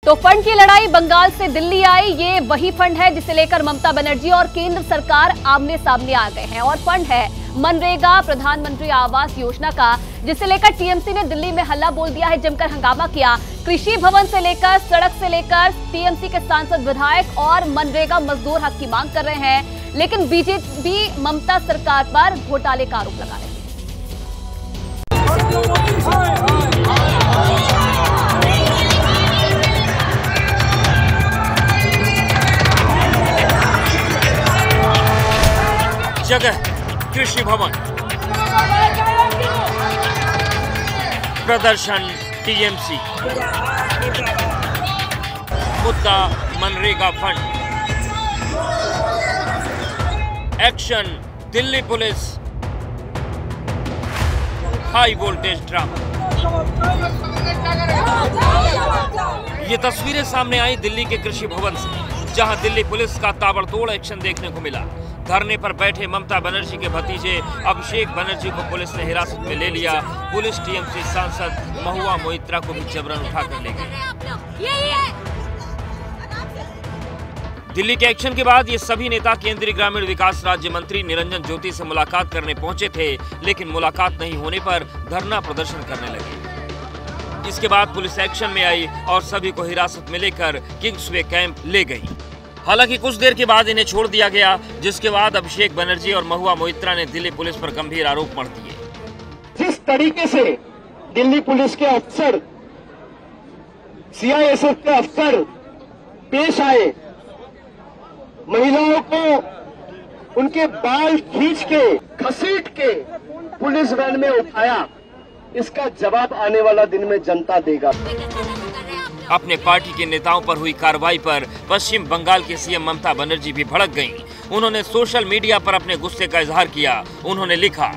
तो फंड की लड़ाई बंगाल से दिल्ली आई। ये वही फंड है जिसे लेकर ममता बनर्जी और केंद्र सरकार आमने सामने आ गए हैं। और फंड है मनरेगा प्रधानमंत्री आवास योजना का, जिसे लेकर टीएमसी ने दिल्ली में हल्ला बोल दिया है, जमकर हंगामा किया। कृषि भवन से लेकर सड़क से लेकर टीएमसी के सांसद, विधायक और मनरेगा मजदूर हक की मांग कर रहे हैं, लेकिन बीजेपी ममता सरकार पर घोटाले का आरोप लगा रही है। जगह कृषि भवन, प्रदर्शन टीएमसी, मुद्दा MNREGA fund, action Delhi police, high voltage drama. ये तस्वीरें सामने आई दिल्ली के कृषि भवन से, जहां दिल्ली पुलिस का ताबड़तोड़ एक्शन देखने को मिला। धरने पर बैठे ममता बनर्जी के भतीजे अभिषेक बनर्जी को पुलिस ने हिरासत में ले लिया। पुलिस टीएमसी सांसद महुआ मोइत्रा को भी जबरन उठाकर ले गई। दिल्ली के एक्शन के बाद ये सभी नेता केंद्रीय ग्रामीण विकास राज्य मंत्री निरंजन ज्योति से मुलाकात करने पहुंचे थे, लेकिन मुलाकात नहीं होने पर धरना प्रदर्शन करने लगे। इसके बाद पुलिस एक्शन में आई और सभी को हिरासत में लेकर किंग्सवे कैंप ले गई। हालांकि कुछ देर के बाद इन्हें छोड़ दिया गया, जिसके बाद अभिषेक बनर्जी और महुआ मोइत्रा ने दिल्ली पुलिस पर गंभीर आरोप मढ़ दिए। जिस तरीके से दिल्ली पुलिस के अफसर, सीआईएसएफ के अफसर पेश आए, महिलाओं को उनके बाल खींच के घसीट के पुलिस वैन में उठाया, इसका जवाब आने वाला दिन में जनता देगा। अपने पार्टी के नेताओं पर हुई कार्रवाई पर पश्चिम बंगाल की सीएम ममता बनर्जी भी भड़क गईं। उन्होंने सोशल मीडिया पर अपने गुस्से का इजहार किया। उन्होंने लिखा,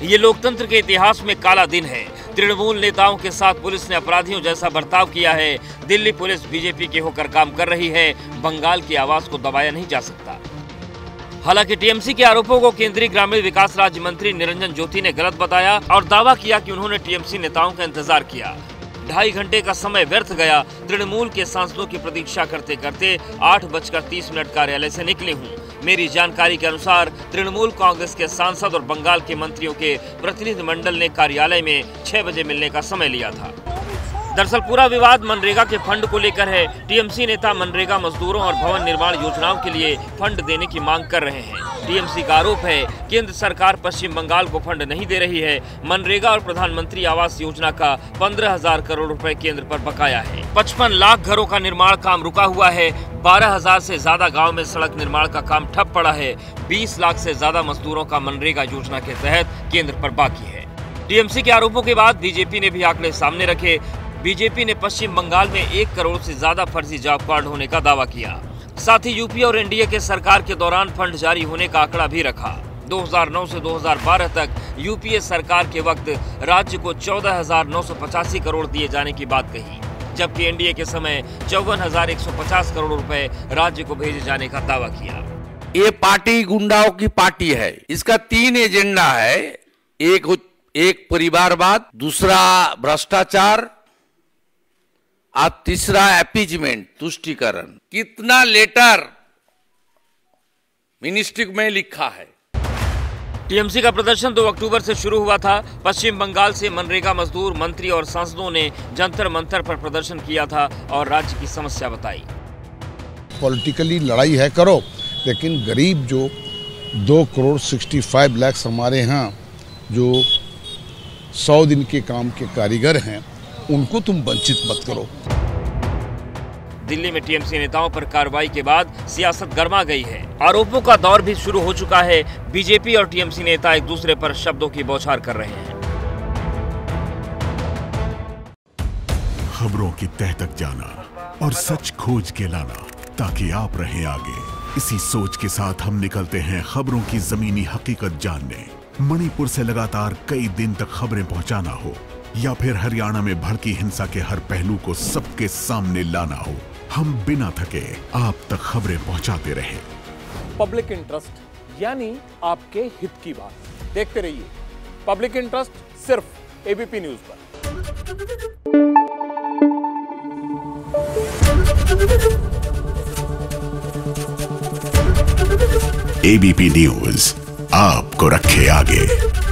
ये लोकतंत्र के इतिहास में काला दिन है। तृणमूल नेताओं के साथ पुलिस ने अपराधियों जैसा बर्ताव किया है। दिल्ली पुलिस बीजेपी के होकर काम कर रही है। बंगाल की आवाज को दबाया नहीं जा सकता। हालांकि टीएमसी के आरोपों को केंद्रीय ग्रामीण विकास राज्य मंत्री निरंजन ज्योति ने गलत बताया और दावा किया कि उन्होंने टीएमसी नेताओं का इंतजार किया। 2.5 घंटे का समय व्यर्थ गया। तृणमूल के सांसदों की प्रतीक्षा करते करते 8:30 कार्यालय से निकले हूँ। मेरी जानकारी के अनुसार तृणमूल कांग्रेस के सांसद और बंगाल के मंत्रियों के प्रतिनिधिमंडल ने कार्यालय में 6 बजे मिलने का समय लिया था। दरअसल पूरा विवाद मनरेगा के फंड को लेकर है। टीएमसी नेता मनरेगा मजदूरों और भवन निर्माण योजनाओं के लिए फंड देने की मांग कर रहे हैं। टीएमसी का आरोप है केंद्र सरकार पश्चिम बंगाल को फंड नहीं दे रही है। मनरेगा और प्रधानमंत्री आवास योजना का 15,000 करोड़ रुपए केंद्र पर बकाया है। 55 लाख घरों का निर्माण काम रुका हुआ है। 12,000 से ज्यादा गाँव में सड़क निर्माण का काम ठप पड़ा है। 20 लाख से ज्यादा मजदूरों का मनरेगा योजना के तहत केंद्र पर बाकी है। टीएमसी के आरोपों के बाद बीजेपी ने भी आंकड़े सामने रखे। बीजेपी ने पश्चिम बंगाल में 1 करोड़ से ज्यादा फर्जी जॉब कार्ड होने का दावा किया। साथ ही यूपी और एनडीए के सरकार के दौरान फंड जारी होने का आंकड़ा भी रखा। 2009 से 2012 तक यूपीए सरकार के वक्त राज्य को 14,985 करोड़ दिए जाने की बात कही, जबकि एनडीए के समय 54,150 करोड़ रुपए राज्य को भेजे जाने का दावा किया। ये पार्टी गुंडाओं की पार्टी है। इसका 3 एजेंडा है। एक परिवारवाद, दूसरा भ्रष्टाचार और तीसरा एपीजमेंट, तुष्टीकरण। कितना लेटर मिनिस्ट्री में लिखा है। टीएमसी का प्रदर्शन 2 अक्टूबर से शुरू हुआ था। पश्चिम बंगाल से मनरेगा मजदूर, मंत्री और सांसदों ने जंतर मंतर पर प्रदर्शन किया था और राज्य की समस्या बताई। पॉलिटिकली लड़ाई है करो, लेकिन गरीब जो 2 करोड़ 65 लाख हमारे यहाँ जो 100 दिन के काम के कारीगर हैं, उनको तुम वंचित मत करो। दिल्ली में टीएमसी नेताओं पर कार्रवाई के बाद सियासत गर्मा गई है। आरोपों का दौर भी शुरू हो चुका है। बीजेपी और टीएमसी नेता एक दूसरे पर शब्दों की बौछार कर रहे हैं। खबरों की तह तक जाना और सच खोज के लाना, ताकि आप रहें आगे। इसी सोच के साथ हम निकलते हैं खबरों की जमीनी हकीकत जानने। मणिपुर से लगातार कई दिन तक खबरें पहुंचाना हो, या फिर हरियाणा में भड़की हिंसा के हर पहलू को सबके सामने लाना हो, हम बिना थके आप तक खबरें पहुंचाते रहे। पब्लिक इंटरेस्ट यानी आपके हित की बात। देखते रहिए पब्लिक इंटरेस्ट सिर्फ एबीपी न्यूज पर। एबीपी न्यूज आपको रखे आगे।